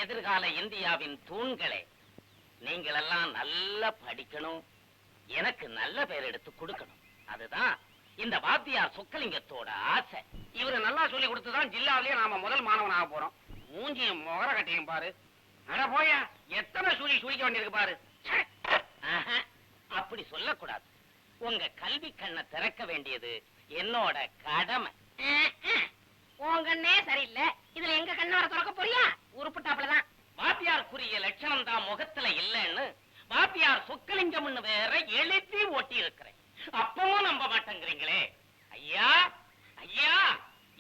எதிர்கால இந்தியாவின் தூண்களே, நீங்கள் எல்லாம் நல்லா படிக்கணும், எனக்கு நல்ல பேர் எடுத்து கொடுக்கணும். அதுதான் இந்த வாத்தியார் சொக்கலிங்கத்தோட ஆசை. இவரு நல்லா சொல்லி கொடுத்துதான் ஜில்லாவிலேயே நாம முதல் மாணவன் ஆக போறோம். மூஞ்சியும் முகர கட்டியும் பாரு. அட போயா, எத்தனை சுழிக்க வேண்டியிருக்கு பாரு. அப்படி சொல்லக்கூடாது. உங்க கல்வி கண்ணை திறக்க வேண்டியது என்னோட கடமை. உங்கன்னே சரியில்லை, இதுல எங்க கண்ணோட திறக்க போறியா? உருப்புட்டாப்புலதான். வாத்தியாருக்குரிய லட்சணம் தான் முகத்துல இல்லைன்னு வாத்தியார் சொக்கலிங்கம்னு வேற எழுதி ஓட்டி இருக்கிறேன். அப்பவும் நம்ப மாட்டேங்கிறீங்களே. ஐயா ஐயா,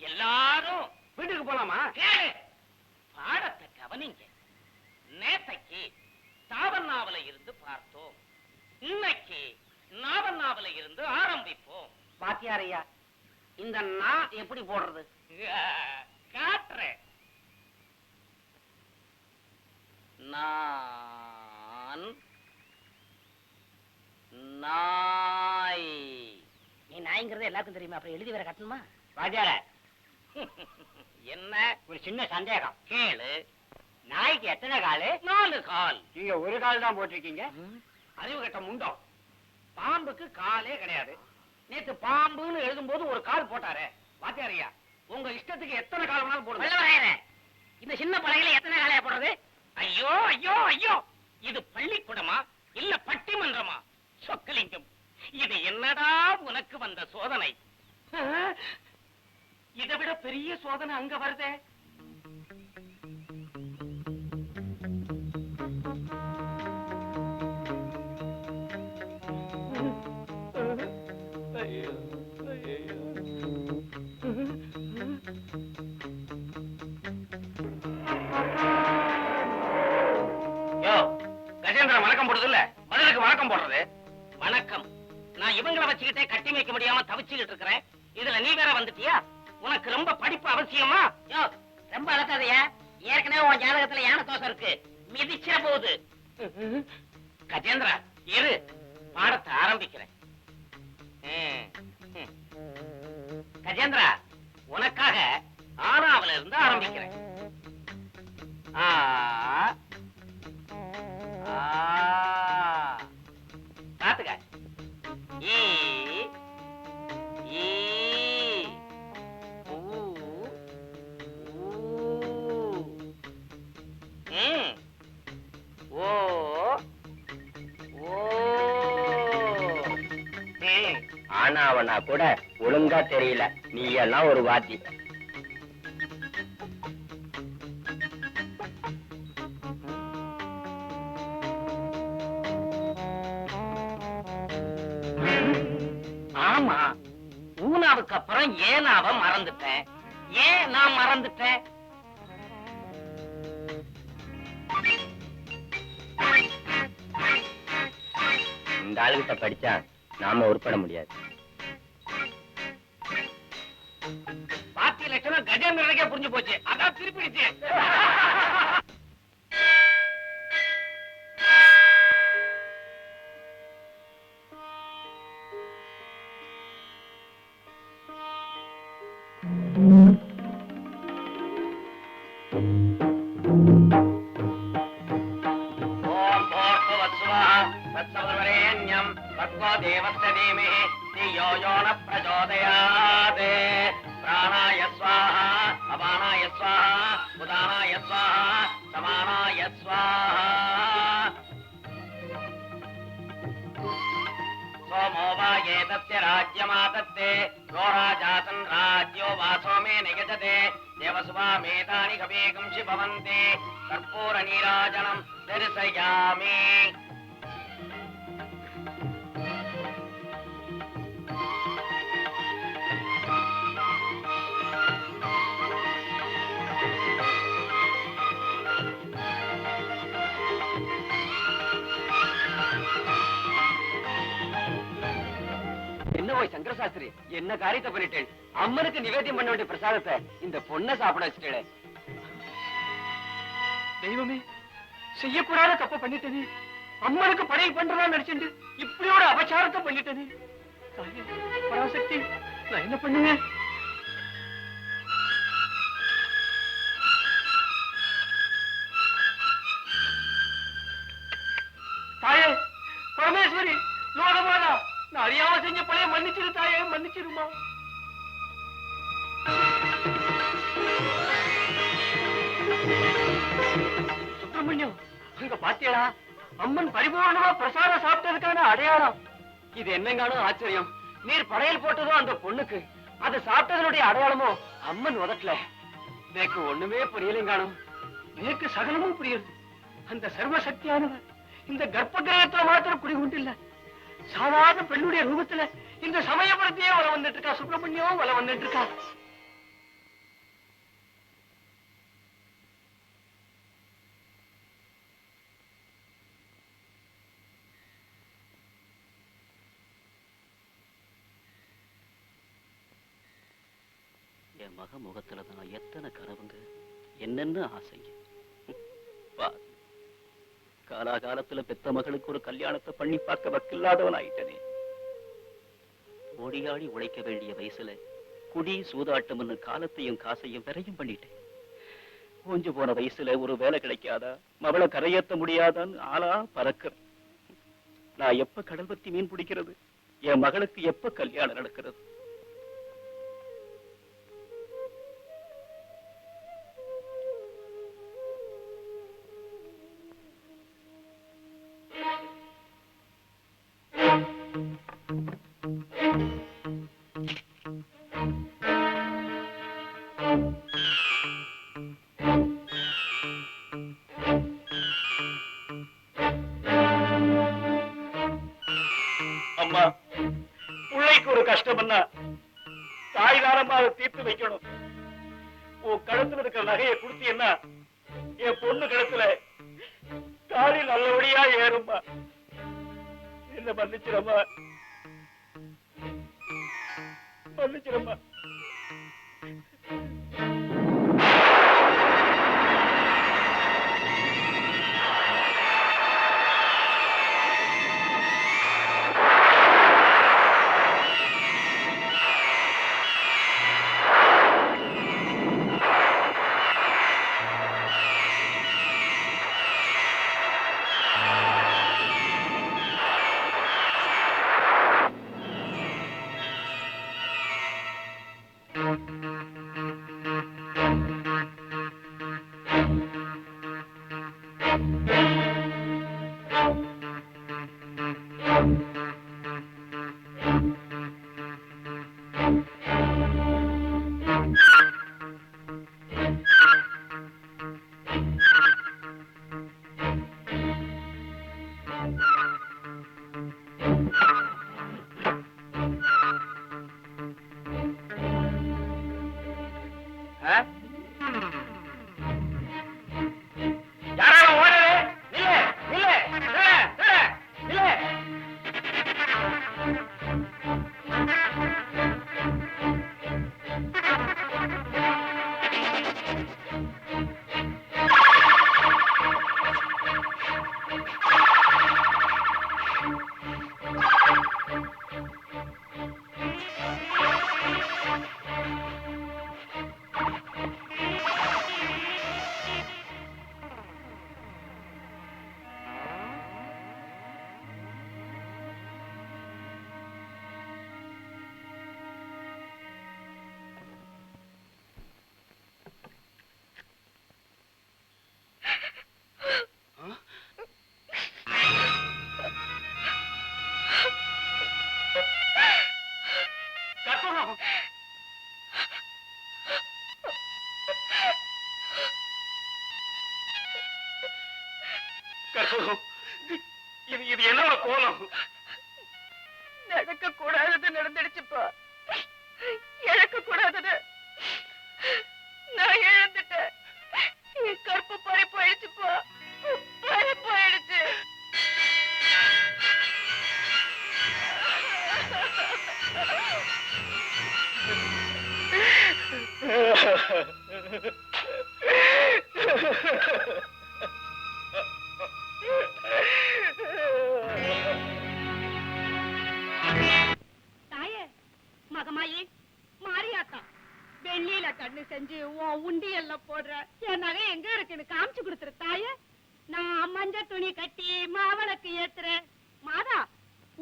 எல்லாரும் வீட்டுக்கு போலாமா? கேளு, பாடத்தை கவனிங்க. நேத்தைக்கு தாவண்ணாவில இருந்து பார்த்தோம், இன்னைக்கு நாவண்ணாவில இருந்து ஆரம்பிப்போம். பாத்தியார் ஐயா, இந்த நான் எப்படி போடுறது? காட்டுறேன். நான் நாய். நீ நாய்ங்கிறது எல்லாருக்கும் தெரியுமா, அப்புறம் எழுதி வேற கட்டணுமா? பாத்தியார, என்ன ஒரு சின்ன சந்தேகம். கேளு. நாய்க்கு எத்தனை காலு? 4 கால். நீங்க ஒரு கால் தான் போட்டிருக்கீங்க. அறிவு கட்ட முண்டம். பாம்புக்கு காலே கிடையாது. நேத்து பாம்புன்னு எழுதும் போது ஒரு கால் போட்டாரு. வாத்தியாரையா, உங்க இஷ்டத்துக்கு எத்தனை கால் வேணாலும் போடுங்க. இந்த சின்ன பழகையில எத்தனை காலையா போடுறது? ஐயோ ஐயோ ஐயோ, இது பள்ளிக்கூடமா இல்ல பட்டிமன்றமா? சொக்கலிங்கம், இது என்னடா உனக்கு வந்த சோதனை? இதை விட பெரிய சோதனை அங்க வருதே. கஜேந்திரன் வணக்கம் போடுறது இல்ல, பதிலுக்கு வணக்கம் போடுறது. வணக்கம். நான் இவங்களை வச்சுக்கிட்டே கட்டி வைக்க முடியாம தவிச்சுக்கிட்டு இருக்கிறேன். இதுல நீ வேற வந்துட்டியா? உனக்கு ரொம்ப படிப்பு அவசியமா? யோ, ரொம்ப அழகாதையா. ஏற்கனவே உன் ஜாதகத்துல யானை தோசை இருக்கு, மிதிச்சிட போகுது. கஜேந்திரா, இரு, பாடத்தை ஆரம்பிக்கிறேன். கஜேந்திரா, உனக்காக ஆறாவதுல இருந்து ஆரம்பிக்கிறேன். காத்துக்க. ஈ ஈ ஊ ஊ ஓ ஓ. ஆனாவனா கூட ஒழுங்கா தெரியல, நீ எல்லாம் ஒரு வாத்தி. ஆமா, ஊனாவுக்கு அப்புறம் ஏனாவ மறந்துட்டேன். ஏன் நான் மறந்துட்டேன்? இந்த ஆளுகிட்ட படிச்சா நாம உருப்பட முடியாது. பாத்தி லட்சணம் கஜேந்திரனுக்கே புரிஞ்சு போச்சு, அதான் திருப்பிடுச்சு. ஓம் போர்வத்ஸ்வாஹ தத்சவிதுர்வரேண்யம் தத்வோ தேவஸ்ய தீமஹி धियो यो न प्रचोदयात् प्राणाय स्वाहा अपानाय स्वाहा उदानाय स्वाहा समानाय स्वाहा सोमो वा एतस्य राज्यमातत्ते नो राजासन् राज्यो वासो मे निगजते देवसुवामेतानि कवेकंसि भवन्ति कर्पूरनीराजनं दर्शयामि சங்கரசாஸ்திரி என்ன காரியத்தை பண்ணிட்டேன்? அம்மனுக்கு நிவேதியம் பண்ண வேண்டிய பிரசாதத்தை இந்த பொண்ணை சாப்பிட வச்சுட்டே. தெய்வமே, செய்யக்கூடாத தப்ப பண்ணிட்டேனே. அம்மனுக்கு படை பண்றதா நினைச்சுட்டு இப்படியோட அபச்சாரத்தை பண்ணிட்டேனே. பராசக்தி, நான் என்ன பண்ணுவேன்? மன்னிச்சிருமா. சுப்பிரமணியம், அங்க பாத்தியடா, அம்மன் பரிபூர்ணமா பிரசாதம் சாப்பிட்டதுக்கான அடையாளம். இது என்னங்கானோ ஆச்சரியம். நீர் படையல் போட்டதும் அந்த பொண்ணுக்கு, அது சாப்பிட்டதனுடைய அடையாளமோ அம்மன் உதட்டல. எனக்கு ஒண்ணுமே புரியலைங்கானோ. எனக்கு சகலமும் புரியுது. அந்த சர்வசக்தியானவர் இந்த கர்ப்ப கிரகத்துல மாத்திரம் குடிகொண்டில்ல, சாதாரண பெண்ணுடைய ரூபத்துல இந்த சமயபுரத்தையே வள வந்துட்டு இருக்கா. சுப்பிரமணியம் வள வந்துட்டு இருக்கா. என் மக முகத்துலதான் எத்தனை கனவுங்க, என்னென்ன ஆசைங்க. காலாகாலத்துல பெத்த மகளுக்கு ஒரு கல்யாணத்தை பண்ணி பார்க்க வக்கில்லாதவன் ஆயிட்டனே. ஓடியாடி உழைக்க வேண்டிய வயசுல குடி சூதாட்டம்னு காலத்தையும் காசையும் விரையும் பண்ணிட்டேன். கொஞ்சம் போன வயசுல ஒரு வேலை கிடைக்காதா, மவளை கரையேற்ற முடியாதான்னு ஆளா பறக்கிறேன். நான் எப்ப கடல் பத்தி மீன் பிடிக்கிறது? என் மகளுக்கு எப்ப கல்யாணம் நடக்கிறது? அம்மா, பிள்ளைக்கு ஒரு கஷ்டம்னா தாய்தாரமா அதை தீர்த்து வைக்கணும். உன் கழுத்துல இருக்கிற நகையை கொடுத்தீங்கன்னா என் பொண்ணு கழுத்துல தாலி நல்லபடியா ஏறும்மா. என்ன மன்னிச்சிரம்மா, மன்னிச்சிரம்மா. இது என்னோட கோலம். நடக்க கூடாதது நடந்துடுச்சுப்பா. இழக்க கூடாதது நான் இழந்துட்டேன். என் கற்பு பறி போயிடுச்சுப்பா, பறி போயிடுச்சு. தாயே, மகமாயி, மாரியாத்தா, வெள்ளியில கண்ணு செஞ்சு உன் உண்டியல்ல போடுற என் நகை எங்க இருக்குன்னு காமிச்சு கொடுத்துரு தாயே. நான் மஞ்சள் துணி கட்டி மாவளக்கு ஏத்துறேன். மாதா,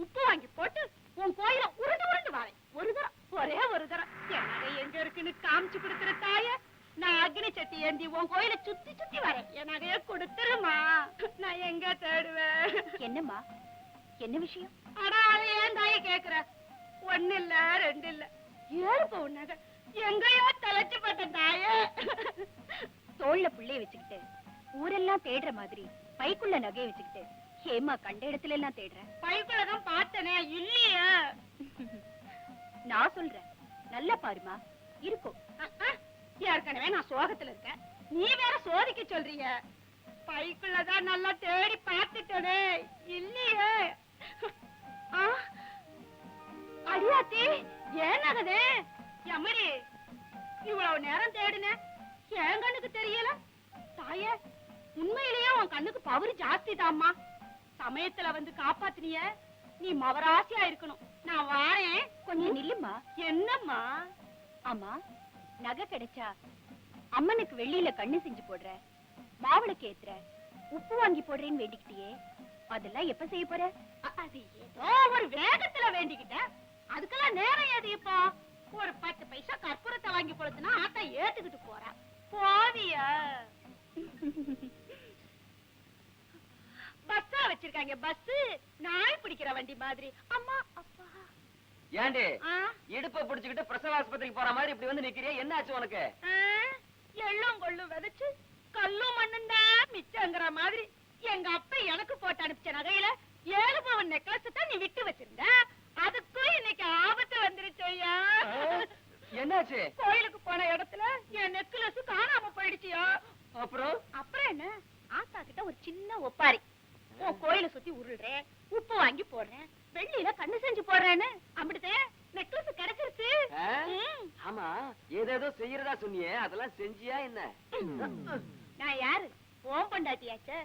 உப்பு வாங்கி போட்டு உன் கோயில உருண்டு உருண்டு வரேன். ஒரு தரம் ஒரே ஒரு தரம் என் நகை எங்க இருக்குன்னு காமிச்சு கொடுத்துரு தாயே. நான் அக்னி சட்டி ஏந்தி உன் கோயில சுத்தி சுத்தி வரேன். என் நகைய கொடுத்துருமா. நான் எங்க தேடுவேன்? என்னம்மா, என்ன விஷயம்? அடா அதை ஏன் தாயே கேக்குற? ஒண்ணு இல்ல ரெண்டு இல்ல 7 பவுன் நகை எங்கயோ தொலைச்சு போட்ட தாயே. தோள்ல புள்ளைய வச்சுக்கிட்டு ஊரெல்லாம் தேடுற மாதிரி பைக்குள்ள நகைய வச்சுக்கிட்டு ஏமா கண்ட இடத்துல எல்லாம் தேடுற? பைக்குள்ளதான் பார்த்தனே, இல்லையே. நான் சொல்றேன், நல்லா பாருமா, இருக்கும். ஏற்கனவே நான் சோகத்துல இருக்கேன், நீ வேற சோதிக்க சொல்றீங்க. பைக்குள்ளதான் நல்லா தேடி பார்த்துட்டனே, இல்லையே. அடியாத்தி ஏன் நகதே எம்மடி இவ்வளவு நேரம் தேடின, என் கண்ணுக்கு தெரியல. தாயே, உண்மையிலேயே உன் கண்ணுக்கு பவர் ஜாஸ்தி தாம்மா. சமயத்துல வந்து காப்பாத்தினிய, நீ மவராசியா இருக்கணும். நான் வாரேன். கொஞ்சம் நில்லுமா. என்னம்மா? ஆமா, நகை கிடைச்சா அம்மனுக்கு வெள்ளியில கண்ணு செஞ்சு போடுற, மாவிளக்கு ஏத்துற, உப்பு வாங்கி போடுறேன்னு வேண்டிக்கிட்டியே, அதெல்லாம் எப்ப செய்ய போற? அது ஏதோ ஒரு வேகத்துல வேண்டிக்கிட்டேன். அதுக்கெல்லாம் நேரம் ஏது இப்போ? ஒரு 10 பைசா கற்பூரத்தை வாங்கி கொடுத்தனா ஆத்தா ஏத்துக்கிட்டு போறா. போவியா? பஸ்ஸா வச்சிருக்காங்க. பஸ் நாய் பிடிக்கிற வண்டி மாதிரி. அம்மா அப்பா. ஏண்டி இடுப்ப பிடிச்சுக்கிட்டு பிரசவ ஆஸ்பத்திரிக்கு போற மாதிரி இப்படி வந்து நிக்கிறியா? என்ன ஆச்சு உனக்கு? எள்ளும் கொள்ளும் விதைச்சு கல்லும் மண்ணும் தான் மிச்சங்கிற மாதிரி எங்க அப்பா எனக்கு போட்டு அனுப்பிச்ச நகையில 7 பவுன் நெக்லஸ் தான் நீ விட்டு வச்சிருந்த. அதுக்கும் இன்னைக்கு ஆபத்து வந்துருச்சோயா. என்னாச்சு? கோயிலுக்கு போன இடத்துல என் நெக்லஸ் காணாம போயிடுச்சியா. அப்புறம் அப்புறம் என்ன, ஆத்தா கிட்ட ஒரு சின்ன ஒப்பாரி, உன் கோயில சுத்தி உருள்றேன், உப்பு வாங்கி போடுறேன், வெள்ளியில கண்ணு செஞ்சு போடுறேன்னு அப்படித்தே நெக்லஸ் கிடைச்சிருச்சு. ஆமா, ஏதேதோ செய்யறதா சொன்னியே, அதெல்லாம் செஞ்சியா என்ன? நான் யாரு? ஓம் பொண்டாட்டியாச்சே.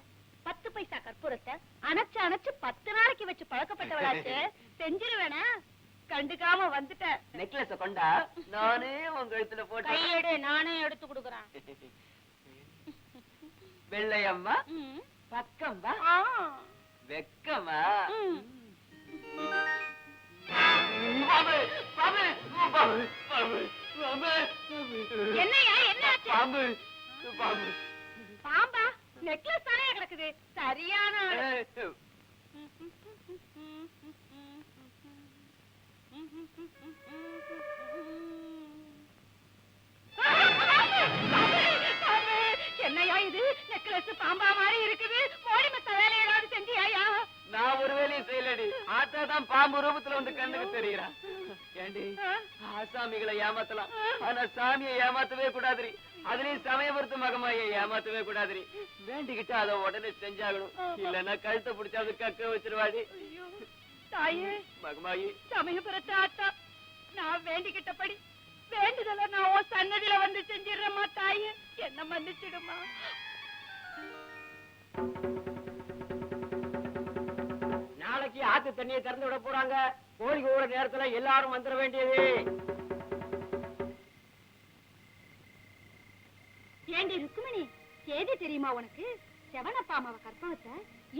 10 பைசா கற்பூரத்தை அணைச்சு அணைச்சு 10 நாளைக்கு வச்சு பழக்கப்பட்டவளாச்சே. செஞ்சிருவேனா? கண்டுக்காம வந்துட்ட. நெக்லஸ கொண்டா, நானே உங்க கழுத்துல போட்டு கையெடு, நானே எடுத்து கொடுக்குறேன். வெள்ளையம்மா பக்கம் வா, வெக்கமா. என்னையா என்னாச்சு? பாம்பு பாம்பு. பாம்பா? நெக்லஸ் தானே கிடக்குது. சரியான என்னையா இது? நெக்லஸ் பாம்பா மாதிரி இருக்குது. மோடி மத்த வேலை ஏதாவது செஞ்சியா? நான் ஒரு வேலையும் செய்யலடி. ஆத்தா தான் பாம்பு ரூபத்துல வந்து கண்ணுக்கு தெரியுறான். ஏண்டி, ஆசாமிகளை ஏமாத்தலாம், ஆனா சாமியை ஏமாத்தவே கூடாதுரி. அதுலயும் சமயபுரத்து மகமாயை ஏமாத்தவே கூடாதுரி. வேண்டிக்கிட்டு அதை உடனே செஞ்சாகணும், இல்லன்னா கழுத்தை பிடிச்சாது கக்க வச்சிருவாடி. தாயே மகமாயி, சமயபுரத்து ஆத்தா, நான் வேண்டிக்கிட்டபடி வேண்டுதல நான் உன் சன்னதியில வந்து செஞ்சிடுறேம்மா. தாயே, என்ன மன்னிச்சிடுமா. நாளைக்கு ஆத்து தண்ணியை திறந்து விட போறாங்க. கோழிக்கு ஊற நேரத்துல எல்லாரும் வந்துட வேண்டியது. ஏண்டி ருக்குமணி, செய்தி தெரியுமா உனக்கு? செவனப்பாமாவ கற்பகத்தை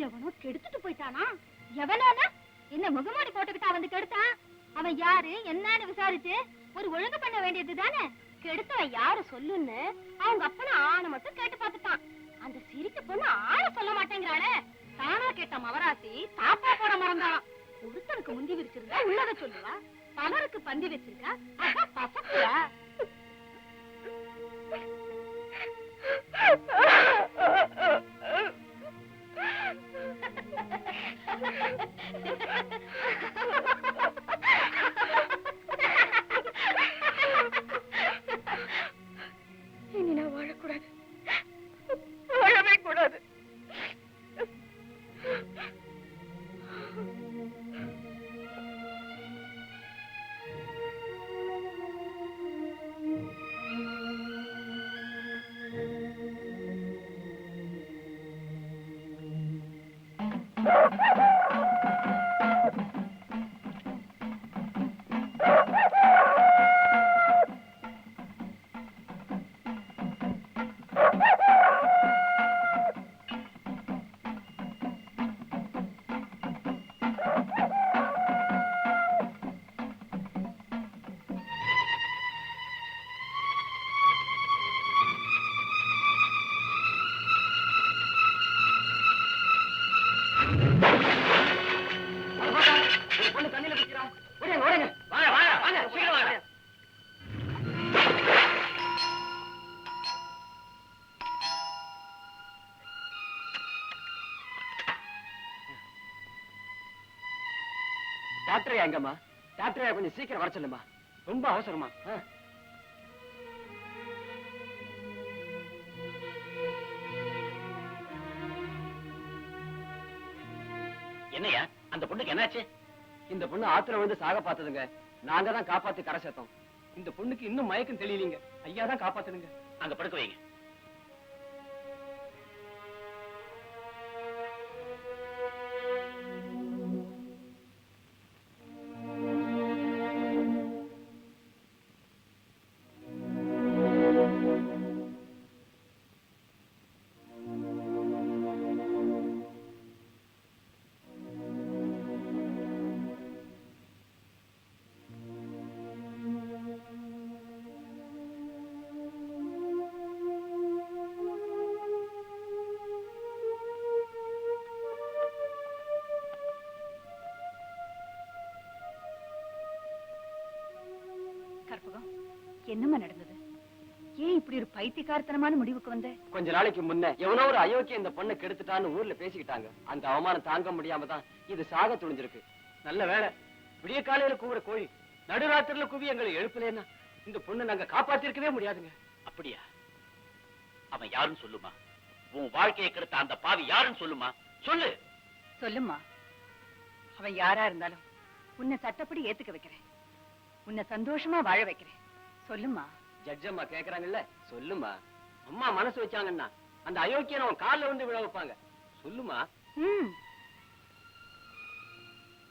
எவனோ கெடுத்துட்டு போயிட்டானா. எவனானா? என்ன முகமூடி போட்டுக்கிட்டா வந்து கெடுத்தான்? அவன் யாரு என்னன்னு விசாரிச்சு ஒரு ஒழுங்கு பண்ண வேண்டியது தானே. கெடுத்தவன் யாரு சொல்லுன்னு அவங்க அப்பன ஆணை மட்டும் கேட்டு பார்த்துட்டான். அந்த சிரிக்க பொண்ணு ஆள சொல்ல மாட்டேங்கிறாளே. தானா கேட்ட மவராசி தாப்பா போட மறந்தாளாம். ஒருத்தனுக்கு முந்தி விரிச்சிருந்தா உள்ளத சொல்லுவா, பலருக்கு பந்தி வச்சிருக்கா, அதான் பசக்குவா. இனி நான் வாழக்கூடாது, வாழவே கூடாது. டாக்டர் எங்கம்மா? டாக்டர் கொஞ்சம் சீக்கிரம் வர சொல்லுமா, ரொம்ப அவசரமா. என்னையா அந்த பொண்ணுக்கு என்னாச்சு? இந்த பொண்ணு ஆத்துல வந்து சாக பார்த்ததுங்க. நாங்க தான் காப்பாத்தி கரை சேர்த்தோம். இந்த பொண்ணுக்கு இன்னும் மயக்கம் தெரியலீங்க. ஐயா தான் காப்பாத்துனுங்க. அங்க படுக்க வைங்க. கற்பகம், என்னம்மா நடந்தது? ஏன் இப்படி ஒரு பைத்தியக்காரத்தனமான முடிவுக்கு வந்த? கொஞ்ச நாளைக்கு முன்ன எவனோ ஒரு அயோக்கிய இந்த பொண்ணை கெடுத்துட்டான்னு ஊர்ல பேசிக்கிட்டாங்க. அந்த அவமானம் தாங்க முடியாம தான் இது சாக துணிஞ்சிருக்கு. நல்ல வேலை, விடிய காலையில கூவுற கோழி நடுராத்திரில குவி எங்களை எழுப்பலன்னா இந்த பொண்ணை நாங்க காப்பாத்திருக்கவே முடியாதுங்க. அப்படியா? அவன் யாருன்னு சொல்லுமா? உன் வாழ்க்கையை கெடுத்த அந்த பாவி யாருன்னு சொல்லுமா? சொல்லு. சொல்லுமா. அவன் யாரா இருந்தாலும் உன்னை சட்டப்படி ஏத்துக்க வைக்கிறேன். உன்னை சந்தோஷமா வாழ வைக்கிறேன். சொல்லுமா. ஜட்ஜம்மா கேக்குறாங்கல்ல, சொல்லுமா. அம்மா மனசு வச்சாங்கன்னா அந்த அயோக்கியனை அவன் கால்ல வந்து விழ வைப்பாங்க. சொல்லுமா.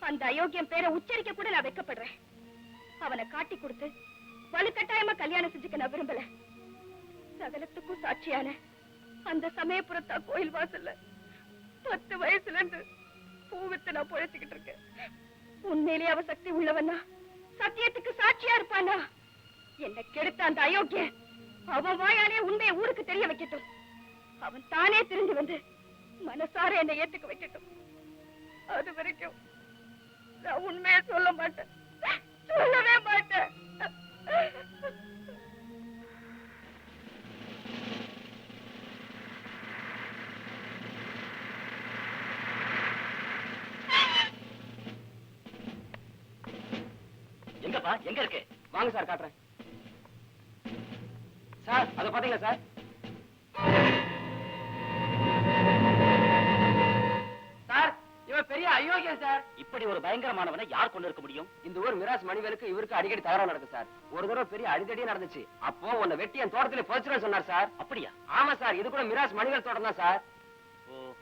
அந்த அயோக்கியம் பேரை உச்சரிக்க கூட நான் வெட்கப்படுறேன். அவனை காட்டி கொடுத்து வலுக்கட்டாயமா கல்யாணம் செஞ்சுக்க நான் விரும்பல. சகலத்துக்கும் சாட்சியான அந்த சமயபுரத்தா கோயில் வாசல்ல 10 வயசுல இருந்து பூவித்து நான் பொழைச்சுக்கிட்டு இருக்கேன். உண்மையிலேயே அவ சக்தி உள்ளவனா, சத்தியத்துக்கு சாட்சியா இருப்பானா? என்ன கெடுத்த அந்த அயோக்கியன் அவன் வாயாலே உண்மையை ஊருக்கு தெரிய வைக்கட்டும். அவன் தானே திரும்பி வந்து மனசார என்னை ஏத்துக்க வைக்கட்டும். அது வரைக்கும் நான் உண்மையை சொல்ல மாட்டேன், சொல்லவே மாட்டேன். எங்கப்பா? எங்க இருக்கு? வாங்க சார், காட்டுறேன். சார், அதை பாத்தீங்களா சார்? சார், இவன் பெரிய அயோக்கியன் சார். இப்படி ஒரு பயங்கரமானவனை யார் கொண்டு இருக்க முடியும்? இந்த ஊர் மிராஸ் மணிவேலுக்கு இவருக்கு அடிக்கடி தகராறு நடக்கும் சார். ஒரு தடவை பெரிய அடிதடியே நடந்துச்சு. அப்போ உன்னை வெட்டி என் தோட்டத்துல புதைச்சிருன்னு சொன்னார் சார். அப்படியா? ஆமா சார், இது கூட மிராஸ் மணிவேல் தோட்டம் தான் சார். ஓஹோ.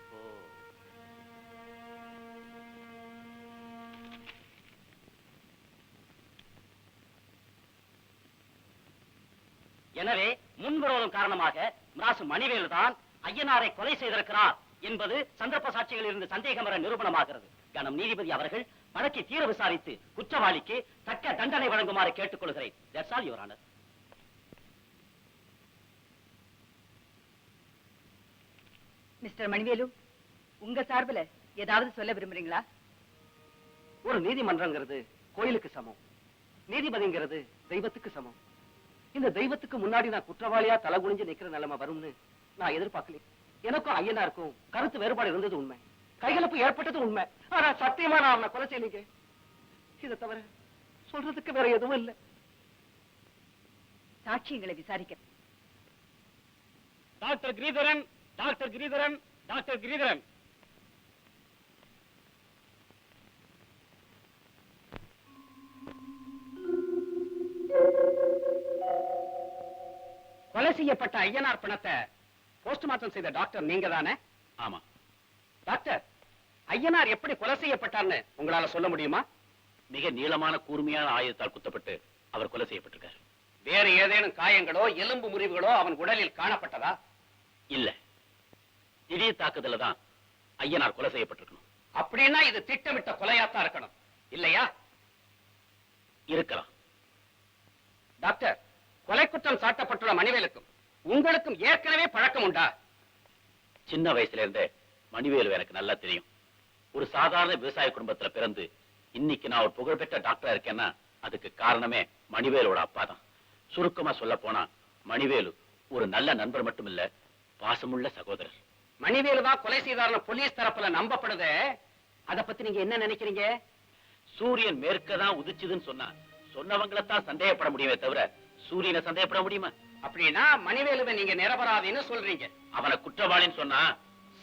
எனவே முன்விரோதம் காரணமாக மிராசு மணிவேலு தான் ஐயனாரை கொலை செய்திருக்கிறார் என்பது சந்தர்ப்ப சாட்சிகளில் இருந்து சந்தேகம் வர நிரூபணமாகிறது. கணம் நீதிபதி அவர்கள் வழக்கை தீர விசாரித்து குற்றவாளிக்கு தக்க தண்டனை வழங்குமாறு கேட்டுக்கொள்கிறேன். That's all, Your Honor. Mister Manivelu, உங்க சார்பில் ஏதாவது சொல்ல விரும்புறீங்களா? ஒரு நீதிமன்றங்கிறது கோயிலுக்கு சமம், நீதிபதிங்கிறது தெய்வத்துக்கு சமம். இந்த தெய்வத்துக்கு முன்னாடி நான் குற்றவாளியா தலை குனிஞ்சு நிக்கிற நிலைமை வரும்னு நான் எதிர்பார்க்கல. எனக்கும் ஐயனாருக்கும் கருத்து வேறுபாடு இருந்தது உண்மை, கைகலப்பு ஏற்பட்டது உண்மை. ஆனா சத்தியமா நான் அவனை கொலை செய்யலீங்க. இதை தவிர சொல்றதுக்கு வேற எதுவும் இல்லை. சாட்சியங்களை விசாரிக்க doctor Giridharan, doctor Giridharan, doctor Giridharan. கொலை செய்யப்பட்ட ஐயனார் பணத்தை போஸ்ட்மார்ட்டம் செய்த டாக்டர் நீங்க தானே? ஆமா. டாக்டர், ஐயனார் எப்படி கொலை செய்யப்பட்டார்னு உங்களால சொல்ல முடியுமா? மிக நீளமான கூர்மையான ஆயுதத்தால் குத்தப்பட்டு அவர் கொலை செய்யப்பட்டிருக்கார். வேற ஏதேனும் காயங்களோ எலும்பு முறிவுகளோ அவன் உடலில் காணப்பட்டதா? இல்ல, திடீர் தாக்குதல தான் ஐயனார் கொலை செய்யப்பட்டிருக்கணும். அப்படின்னா இது திட்டமிட்ட கொலையாத்தான் இருக்கணும், இல்லையா? இருக்கலாம். டாக்டர், கொலை குற்றம் சாட்டப்பட்டுள்ள மணிவேலுக்கும் உங்களுக்கும் ஏற்கனவே பழக்கம் உண்டா? சின்ன வயசுல இருந்தே மணிவேலு எனக்கு நல்லா தெரியும். ஒரு சாதாரண விவசாய குடும்பத்துல பிறந்து இன்னைக்கு நான் ஒரு புகழ்பெற்ற டாக்டரா இருக்கேன்னா அதுக்கு காரணமே மணிவேலோட அப்பா தான். சுருக்கமா சொல்ல போனா மணிவேலு ஒரு நல்ல நண்பர் மட்டும் இல்ல, பாசமுள்ள சகோதரர். மணிவேலு தான் கொலை செய்தார்னு போலீஸ் தரப்புல நம்பப்படுது. அத பத்தி நீங்க என்ன நினைக்கிறீங்க? சூரியன் மேற்கதான் உதிச்சுதுன்னு சொன்னவங்களைத்தான் சந்தேகப்பட முடியுமே தவிர சூரியனை சந்தேகப்பட முடியுமா? அப்படின்னா மணிவேலுவை நீங்க நிரபராதின்னு சொல்றீங்க. அவனை குற்றவாளின்னு சொன்னா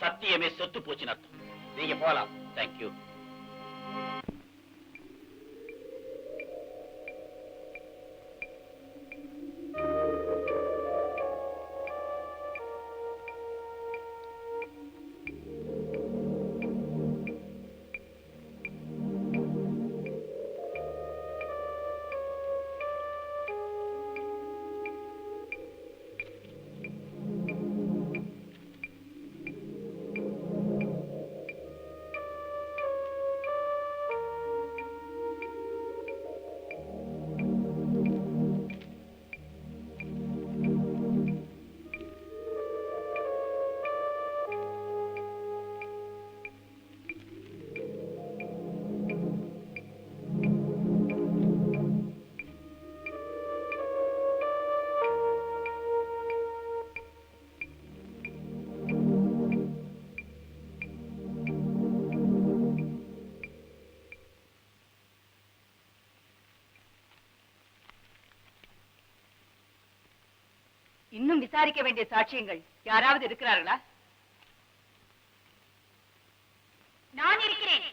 சத்தியமே செத்து போச்சுன்னு அர்த்தம். நீங்க போலாம். தேங்க்யூ. இன்னும் விசாரிக்க வேண்டிய சாட்சியங்கள் யாராவது இருக்கிறார்களா? நான் இருக்கிறேன்.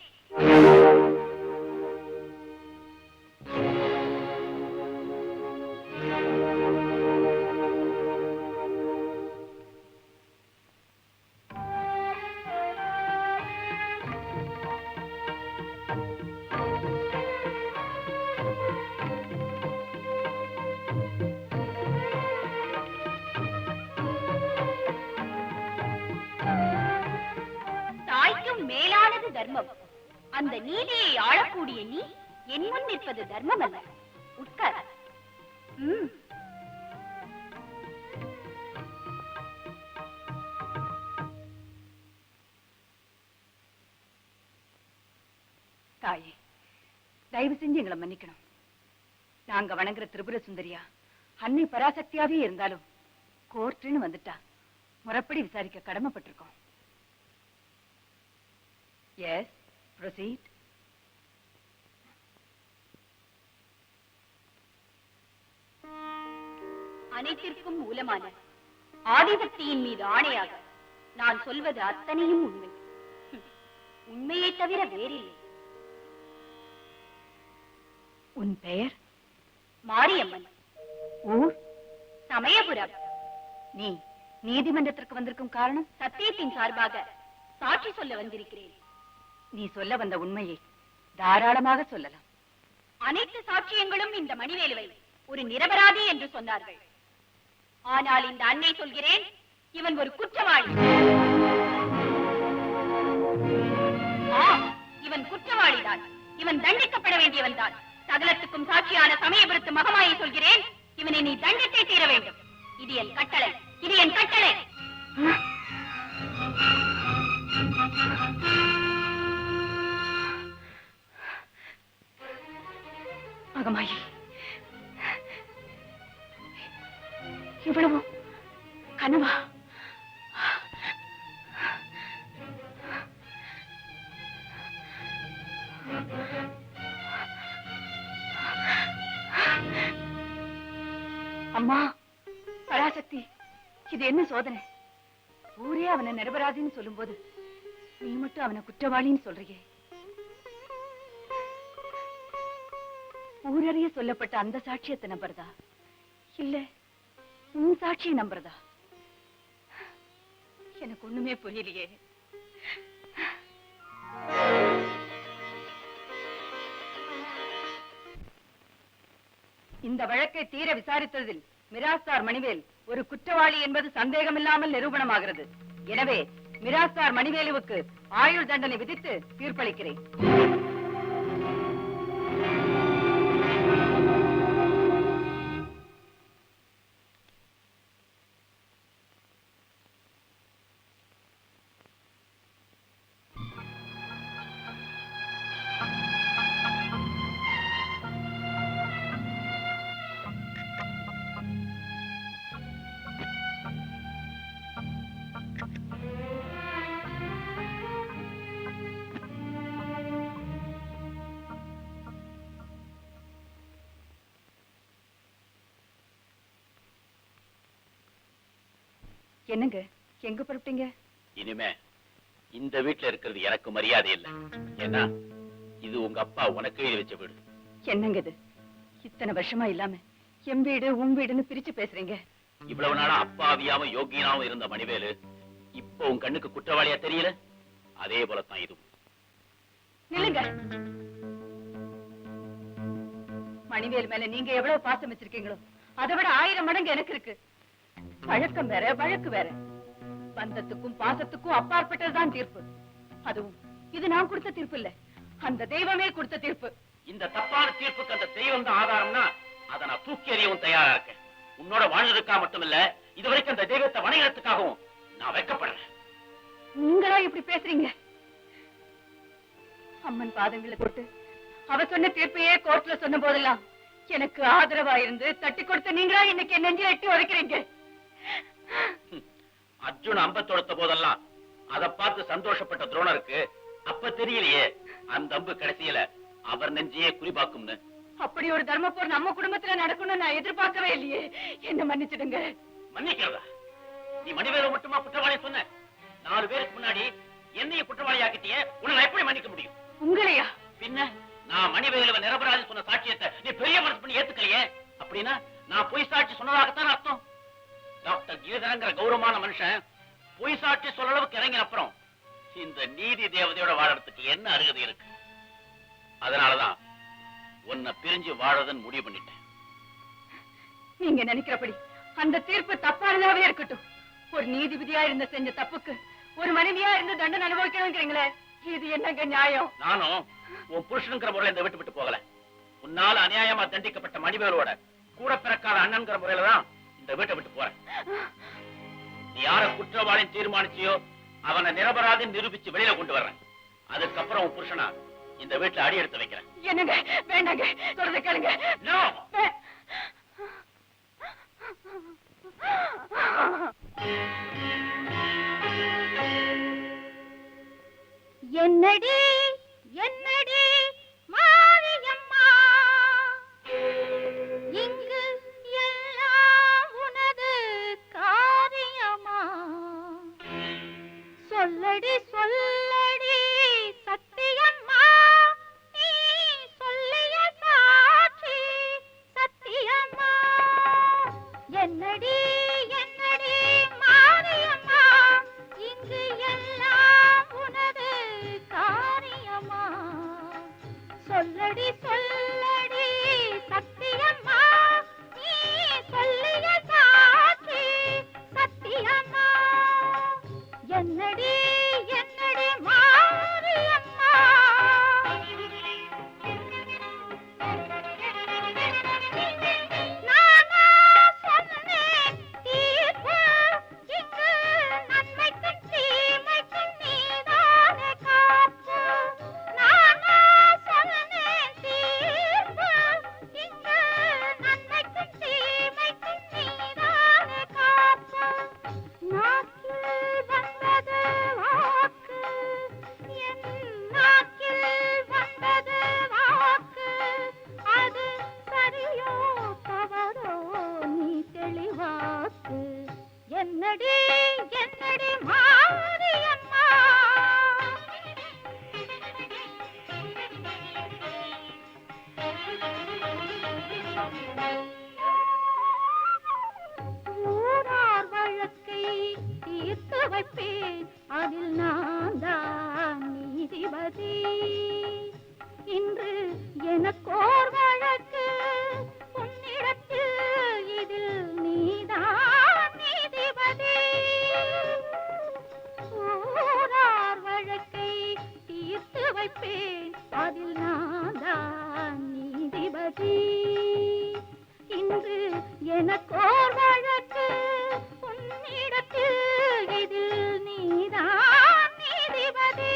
மேலானது தர்மம். அந்த நீதியை ஆளக்கூடிய நீ என் முன் நிற்பது தர்மம் அல்ல. உட்கார். தாயே, தயவு செஞ்சு எங்களை மன்னிக்கணும். நாங்க வணங்குற திரிபுர சுந்தரியா அன்னை பராசக்தியாவே இருந்தாலும் கோர்ட்டுன்னு வந்துட்டா முறைப்படி விசாரிக்க கடமைப்பட்டிருக்கோம். Yes, proceed. அனைத்திற்கும் மூலமான ஆதிசக்தியின் மீது ஆணையாக நான் சொல்வது அத்தனையும் உண்மை. உண்மையை தவிர வேறில்லை. உன் பெயர்? மாரியம்மன். ஊர்? சமயபுரம். நீ நீதிமன்றத்திற்கு வந்திருக்கும் காரணம்? சத்தியத்தின் சார்பாக சாட்சி சொல்ல வந்திருக்கிறேன். நீ சொல்ல வந்த உண்மையை தாராளமாக சொல்லலாம். அனைத்து சாட்சியங்களும் இந்த மணிவேலுவை ஒரு நிரபராதி என்று சொன்னார்கள். ஆனால் இந்த அன்னை சொல்கிறேன், இவன் ஒரு குற்றவாளி. இவன் குற்றவாளிதான். இவன் தண்டிக்கப்பட வேண்டியவன் தான். சகலத்துக்கும் சாட்சியான சமயபுரத்து மகமாயை சொல்கிறேன், இவனை நீ தண்டித்தே தீர வேண்டும். இது என் கட்டளை. இது என் கட்டளை. மகமாயி, இவ்வளவு கனவா? அம்மா பராசக்தி, இது என்ன சோதனை? ஊரே அவனை நிரபராதின்னு சொல்லும் போது நீ மட்டும் அவனை குற்றவாளின்னு சொல்றியே. ஊரறிய சொல்லப்பட்ட அந்த சாட்சியத்தை நம்புறதா இல்ல உன் சாட்சியை நம்புறதா? எனக்கு ஒண்ணுமே புரியலையே. இந்த வழக்கை தீர விசாரித்ததில் மிராஸ்தார் மணிவேல் ஒரு குற்றவாளி என்பது சந்தேகமில்லாமல் நிரூபணமாகிறது. எனவே மிராஸ்தார் மணிவேலுவுக்கு ஆயுள் தண்டனை விதித்து தீர்ப்பளிக்கிறேன். என்னங்க எங்க புறப்பட்டீங்க? இனிமே இந்த வீட்டுல இருக்கிறது எனக்கு மரியாதை இல்லை. ஏன்னா இது உங்க அப்பா உனக்கு எழுதி வச்ச வீடு. என்னங்க இது இத்தனை வருஷமா இல்லாம என் வீடு உன் வீடுன்னு பிரிச்சு பேசுறீங்க. இவ்வளவு நாளா அப்பாவியாவும் யோகியனாவும் இருந்த மணிவேலு இப்போ உன் கண்ணுக்கு குற்றவாளியா தெரியல. அதே போலத்தான் இதுவும். நில்லுங்க. மணிவேல் மேல நீங்க எவ்வளவு பாசம் வச்சிருக்கீங்களோ அதை விட 1000 மடங்கு எனக்கு இருக்கு. பழக்கம் வேற வழக்கு வேற. பந்தத்துக்கும் பாசத்துக்கும் அப்பாற்பட்டதுதான் தீர்ப்பு. அதுவும் இது நான் கொடுத்த தீர்ப்பு இல்ல, அந்த தெய்வமே கொடுத்த தீர்ப்பு. இந்த தப்பான தீர்ப்புக்கு அந்த தெய்வம் தான் ஆதாரம்னா அதை நான் தூக்கி எறியவும் தயாரா இருக்கேன். உன்னோட வாழ்ந்ததுக்காக மட்டும் இல்ல, இதுவரைக்கும் அந்த தெய்வத்தை வணங்குறதுக்காகவும் நான் வைக்கப்படுறேன். நீங்களா இப்படி பேசுறீங்க? அம்மன் பாதங்களை போட்டு அவ சொன்ன தீர்ப்பையே கோர்ட்ல சொன்ன போதெல்லாம் எனக்கு ஆதரவா இருந்து தட்டி கொடுத்த நீங்களா இன்னைக்கு என் நெஞ்சில எட்டி உதைக்கிறீங்க. அர்ஜுன் அம்ப தொடுத்த போதெல்லாம் அதை பார்த்து சந்தோஷப்பட்ட துரோணருக்கு அப்ப தெரியலையே அந்த அம்பு கடைசியில அவர் நெஞ்சையே குறிபாக்கும்னு. அப்படி ஒரு தர்ம போர் நம்ம குடும்பத்துல நடக்கணும்னு நான் எதிர்பார்க்கவே இல்லையே. என்ன மன்னிச்சிடுங்க. மன்னிக்கிறதா? நீ மணிவேலு மட்டுமா குற்றவாளி சொன்ன? 4 பேருக்கு முன்னாடி என்னைய குற்றவாளி ஆக்கிட்டியே, உன்னை நான் எப்படி மன்னிக்க முடியும்? உங்களையா? பின்ன நான் மணிவேலுவை நிரபராதி சொன்ன சாட்சியத்தை நீ பெரிய மனசு பண்ணி ஏத்துக்கலையே. அப்படின்னா நான் பொய் சாட்சி சொன்னதாகத்தான் அர்த்தம். டாக்டர் கீதரங்கிற கௌரவமான மனுஷன் பொய் சாட்சி சொல்ற அளவுக்கு இறங்கின அப்புறம் இந்த நீதி தேவதையோட வாழறதுக்கு என்ன அருகதை இருக்கு? அதனாலதான் உன்னை பிரிஞ்சு வாழறதுன்னு முடிவு பண்ணிட்டேன். நீங்க நினைக்கிறபடி அந்த தீர்ப்பு தப்பானதாவே இருக்கட்டும். ஒரு நீதிபதியா இருந்த செஞ்ச தப்புக்கு ஒரு மனைவியா இருந்து தண்டனை அனுபவிக்கணுங்கிறீங்களே, இது என்னங்க நியாயம்? நானும் உன் புருஷனுங்கிற முறையில இந்த விட்டு விட்டு போகல. உன்னால அநியாயமா தண்டிக்கப்பட்ட மணிவேலோட கூட பிறக்காத அண்ணன்கிற முறையில தான் இந்த வீட்டை விட்டு போறேன். நீ யார குற்றவாளின்னு தீர்மானிச்சியோ அவனை நிரபராதி நிரூபிச்சு வெளியில கொண்டு வர்றேன். அதுக்கப்புறம் உன் புருஷனா இந்த வீட்டுல அடி எடுத்து வைக்கிறேன். என்னங்க வேண்டாங்க, சொல்றத கேளுங்க. என்னடி என்னடி மாரியம்மா, இங்கு எல்லாம் உனது காரியமா? சொல்லடி சொல்லடி சத்தியம்மா, நீ சொல்லிய சாட்சி சத்தியம்மா. என்னடி என்னடி மாரியம்மா, இங்கு எல்லாம் உனது காரியமா? சொல்லடி சொல்லடி சத்தியம்மா, நீ சொல்லிய சாட்சி சத்தியம்மா. என்னடி என்னடி மாரியம்மா. நானா சொன்னேன் தீர்ப்பு, இங்கு நன்மைக்கும் தீமைக்கும் நீதானே காப்பு. நானா சொன்னேன் தீர்ப்பு, இங்கு நன்மைக்கும் தீமைக்கும் நீதானே காப்பு. நாக்கில் வந்தது வாக்கு, என் நாக்கில் வந்தது வாக்கு, அது சரியோ தவறோ நீ தெளிவாக்கு. என்னடி என்னடி மாரியம்மா. ஊரார் வழக்கை தீர்த்து வைப்பேன், அதில் நான் தான் நீதிபதி. இன்று எனக்கோர் வழக்கு உன்னிடத்தில், இதில் நீதான் நீதிபதி. ஊரார் வழக்கை தீர்த்து வைப்பேன், அதில் நான் தான் நீதிபதி. இன்று எனக்கோர் வழக்கு உன்னிடத்தில், இதில் நீதான் நீதிபதி.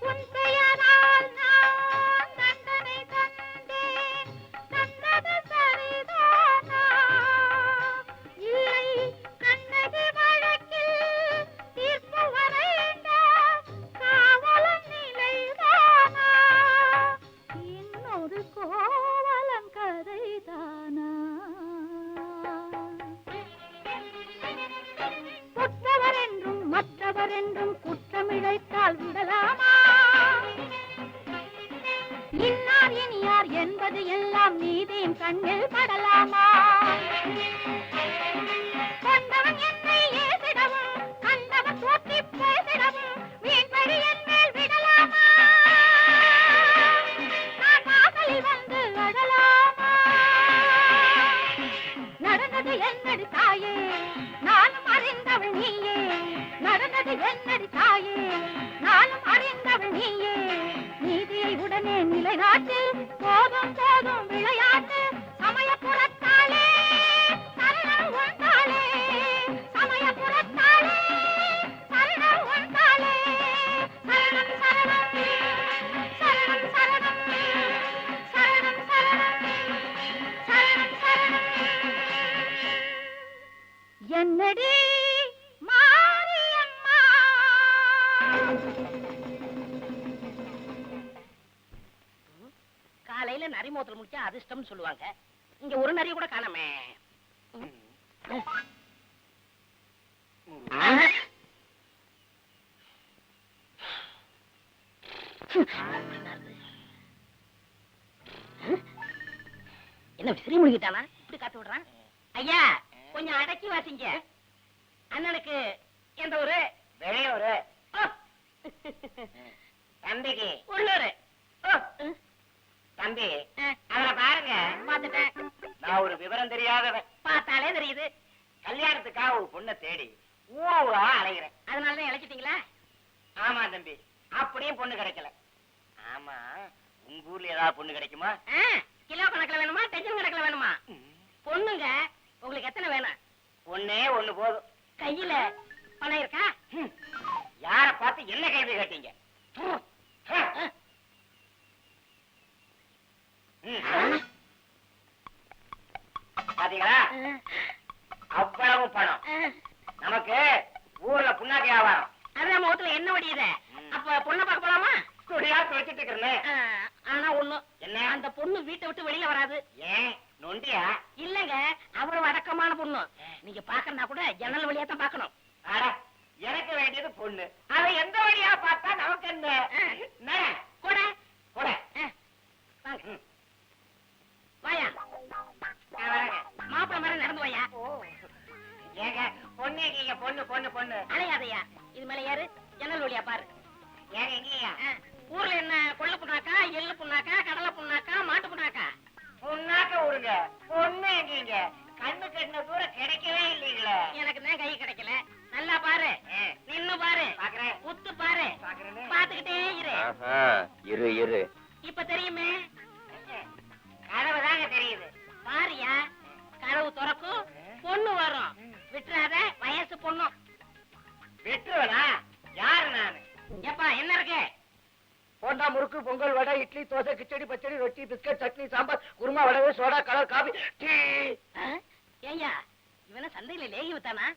உன் பெயரால் நான் தண்டனை தந்தேன், தந்தது சரிதானா? இல்லை கண்ணகி வழக்கில் தீர்ப்பு வரைந்த காவலன் நிலைதானா? இன்னொரு கோவலன் கதைதானா? பிறரென்றும் குற்றமிழைத்தால் விடலாமா? இன்னார் இனியார் என்பது எல்லாம் நீதியின் கண்ணில் படலாமா? கொண்டவன் என்னை ஏசிடவும் கண்டவன் தூக்கி பேசிடவும் வீண்பழி என் மேல் விடலாமா? நான் வாசலில் வந்து அழலாமா? நடந்தது என்னடி தாயே, நானும் அறிந்தவள் நீயே. நடந்தது என்னடி தாயே, நானும் அறிந்தவள் நீயே. நீதியை உடனே நிலைநாட்டு, போதும் போதும் விளையாட்டு. சமயபுரத்தாளே சரணம் உண்டாளே, சமயபுரத்தாளே சரணம் உண்டாளே. சரணம் சரணம் சரணம் சரணம் சரணம் சரணம் சரணம் சரணம். என்னடி மாரியம்மா? காலையில நரிமோத்திரம் முடிச்சா அதிர்ஷ்டம் சொல்லுவாங்க. இங்க ஒரு நரி கூட காணமே. என்ன விசிறி முழுகிட்டானா? இப்படி காத்து விடுறான். ஐயா கொஞ்சம் அடக்கி வாசிங்க. அண்ணனுக்கு எந்த ஊரு? வெளியூரு. தம்பிக்கு உள்ளூரு. தம்பி அவரை பாருங்க. பாத்துட்டேன். நான் ஒரு விவரம் தெரியாதவன். பார்த்தாலே தெரியுது. கல்யாணத்துக்காக ஒரு பொண்ணை தேடி ஊரா அலைகிறேன். அதனாலதான் இழைச்சிட்டீங்களா? ஆமா தம்பி, அப்படியும் பொண்ணு கிடைக்கல. ஆமா, உங்க ஊர்ல ஏதாவது பொண்ணு கிடைக்குமா? கிலோ கணக்குல வேணுமா, டஜன் கணக்குல வேணுமா? பொண்ணுங்க உங்களுக்கு எத்தனை வேணும்? ஒண்ணே ஒண்ணு போதும். கையில பணம் இருக்கா? யார பார்த்து என்ன கேள்வி கேட்டீங்க? பாத்தீங்களா, அவ்வளவு பணம். நமக்கு ஊர்ல புண்ணாக்கு வியாபாரம். அதான் முகத்துல என்ன வடியுது. அப்ப பொண்ணை பார்க்க போலாமா? குடியா தொலைச்சிட்டு இருக்கிறேன். ஆனா ஒண்ணு என்ன, அந்த பொண்ணு வீட்டை விட்டு வெளியில வராது. ஏன் நொண்டியா? இல்லங்க, அவ்வளவு அடக்கமான பொண்ணு. நீங்க பாக்கறனா கூட ஜன்னல் வழியா தான் பாக்கணும். எனக்கு வேண்டியது பொண்ணு. அதை எந்த வழியா பார்த்தா நமக்கு என்ன? கூட கூட வாயா, மாப்பிள்ள மாதிரி நடந்து வாயா. ஏங்க பொண்ணு எங்க? பொண்ணு பொண்ணு பொண்ணு அலையாதையா. இது மேல யாரு? ஜன்னல் வழியா பாரு. ஏங்க எங்கயா? ஊர்ல என்ன கொள்ளு புண்ணாக்கா, எள்ளு புண்ணாக்கா, கடலை புண்ணாக்கா, மாட்டு புண்ணாக்கா? புண்ணாக்க விடுங்க. பொண்ணு எங்க? கண்ணு கட்டின தூரம் கிடைக்கவே இல்லைங்களே. எனக்கு தான் கை கிடைக்கல. நல்லா பாரு, நின்னு பாரு, உத்து பாரு, பாத்துக்கிட்டே இரு. இரு இரு. இப்ப தெரியுமே, கதவு தாங்க தெரியுது. பாரியா, கதவு திறக்கும், பொண்ணு வரும். விட்டுறாத, வயசு பொண்ணு. விட்டுருவனா? யாரு நானு? எப்பா என்ன இருக்கு? போண்டா, முறுக்கு, பொங்கல், வடை, இட்லி, தோசை, கிச்சடி, பச்சடி, ரொட்டி, பிஸ்கட், சட்னி, சாம்பார், குருமா, வடை, சோடா, கலர், காபி, டீ. ஏய்யா, இவன சந்தையில லேகி வித்தானா?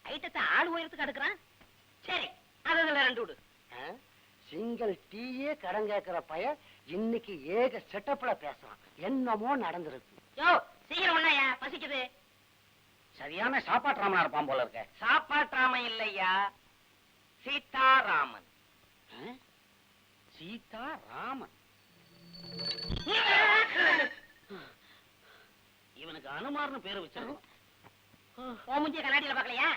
ஐட்டத்தை ஆள் உயரத்துக்கு அடுக்குறான். சரி, அதுல ரெண்டு விடு. சிங்கிள் டீயே கடன் கேட்கிற பையன் இன்னைக்கு ஏக செட்டப்ல பேசுறான். என்னமோ நடந்திருக்கு. யோ சீக்கிரம் ஒண்ணையா, பசிக்குது. சரியான சாப்பாட்டுராமனா இருப்பான் போல இருக்க. சாப்பாட்டுராமன் இல்லையா, சீதாராமன். சீதாராமன். இவனுக்கு அனுமார்னு பேரு வச்சிருக்கோம். மூஞ்சிய கண்ணாடியில பாக்கலையா?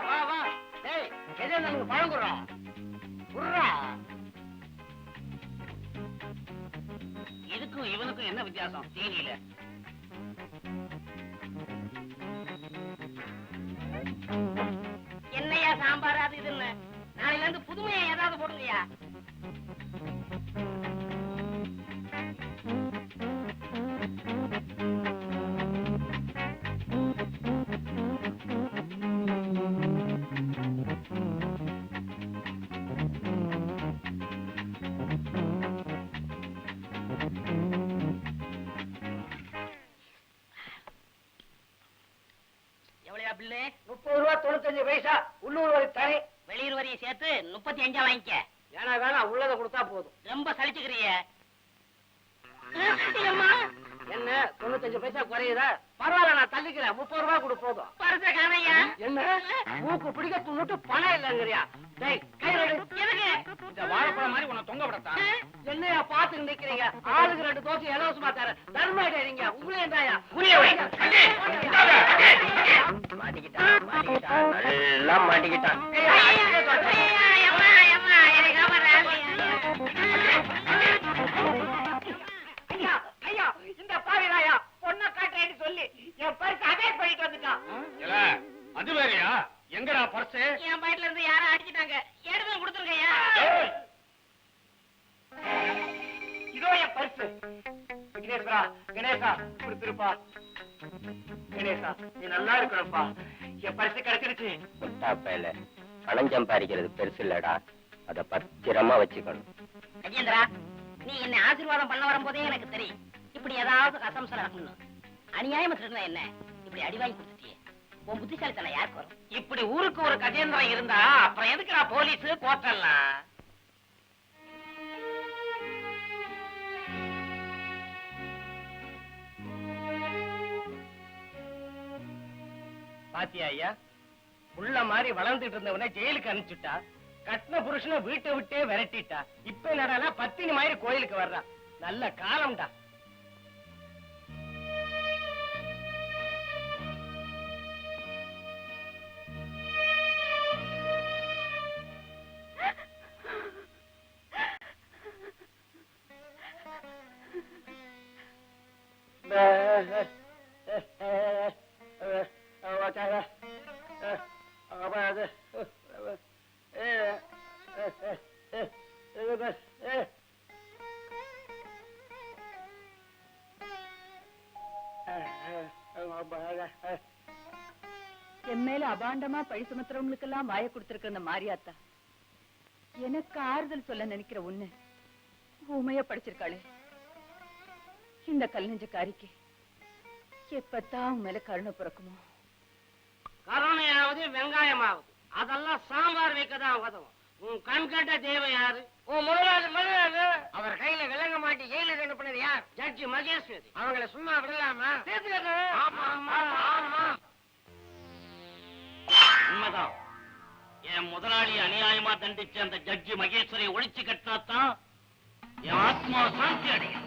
வா வா, பழம் குடுறோம். இதுக்கும் இவனுக்கும் என்ன வித்தியாசம்? தீனியில என்னையா சாம்பார் அது இதுன்னு? நாளையில இருந்து புதுமையா ஏதாவது போடுங்கயா. எவ்வளவு பில்லு? 30 ரூபா 95 பைசா. உள்ளூர் வரி தனி, வெளியூர் வரியை சேர்த்து 35 வாங்கிக்க. ஏன்னா வேணாம், உள்ளத கொடுத்தா போதும். ரொம்ப சலிச்சுக்கிறிய. அம்மா என்ன 95 பைசா குறையுதா? பரவாயில்ல, நான் தள்ளிக்கிறேன். 30 ரூபாய் கொடு போதும். பரத காணையா என்ன மூக்கு பிடிக்க துண்ணுட்டு பணம் இல்லைங்கிறியா? டேய், கையில எடு. எதுக்கு இந்த வாழைப்பழம் மாதிரி உன்னை தொங்க விடத்தான். என்னையா பாத்து நிக்கிறீங்க? ஆளுக்கு 2 தோசை இலவசமா தரேன். தர்மாயிட்டீங்க. உங்களே தாயா புரிய வை. அண்ணே, இந்தாங்க. மாட்டிக்கிட்டான், நல்லா மாட்டிக்கிட்டான். ஐயா ஐயா, இந்த பாவிராயா பொண்ணை காட்டேன்னு சொல்லி என் பரிசு அதே பண்ணிட்டு வந்துட்டான். அது வேறையா? எங்கடா பர்ஸ்? என் பைட்ல இருந்து யாரும் அடிச்சிட்டாங்க. எடுத்து கொடுத்துருங்கய்யா. இதோ என் பரிசு. விக்னேஸ்வரா, கணேசா கொடுத்துருப்பா. கணேசா, நீ நல்லா இருக்கணும்ப்பா. என் பரிசு கிடைச்சிருச்சு. முட்டாப்பையில பணம் சம்பாதிக்கிறது பெருசு இல்லடா, அத பத்திரமா வச்சுக்கணும். கஜேந்திரா, நீ என்ன ஆசீர்வாதம் பண்ண வரும்போதே எனக்கு தெரியும் இப்படி ஏதாவது கசம்சம் நடக்கணும். அநியாயமா திருடுனா என்ன இப்படி அடி வாங்கி கொடுத்துட்டியே, உன் புத்திசாலித்தனம் யாருக்கு வரும்? இப்படி ஊருக்கு ஒரு கஜேந்திரம் இருந்தா அப்புறம் எதுக்குடா போலீஸ் கோட்டெல்லாம்? பாத்தியா ஐயா, புள்ள மாதிரி வளர்ந்துட்டு இருந்தவனை ஜெயிலுக்கு அனுப்பிச்சுட்டா, கட்டின புருஷனை வீட்டை விட்டே விரட்டிட்டா. இப்ப என்னடா பத்தினி மாதிரி கோயிலுக்கு வர்றா. நல்ல காலம்டா. என் மேல அபாண்டமா பழி சுமத்துறவங்களுக்கெல்லாம் வாய கொடுத்திருக்கிற இந்த மாரியாத்தா எனக்கு ஆறுதல் சொல்ல நினைக்கிற உன்னை ஊமையா படிச்சிருக்காளே. இந்த கல் நெஞ்சக்காரிக்கு எப்பத்தான் உன் மேல கருணை பிறக்குமோ? கருணையாவது வெங்காயமாவது அதெல்லாம் சாம்பார் வைக்கதான் உதவும். உன் கண் கண்ட தேவை யாரு? உன் முதலாளி. அவர் கையில விளங்க மாட்டி ஜெயிலுக்கு அனுப்பினது யார்? ஜட்ஜி மகேஸ்வரி. அவங்கள சும்மா விடலாமா? உண்மைதான். என் முதலாளி அநியாயமா தண்டிச்ச அந்த ஜட்ஜி மகேஸ்வரி ஒழிச்சு கட்டினாத்தான் என் ஆத்மா சாந்தி அடையும்.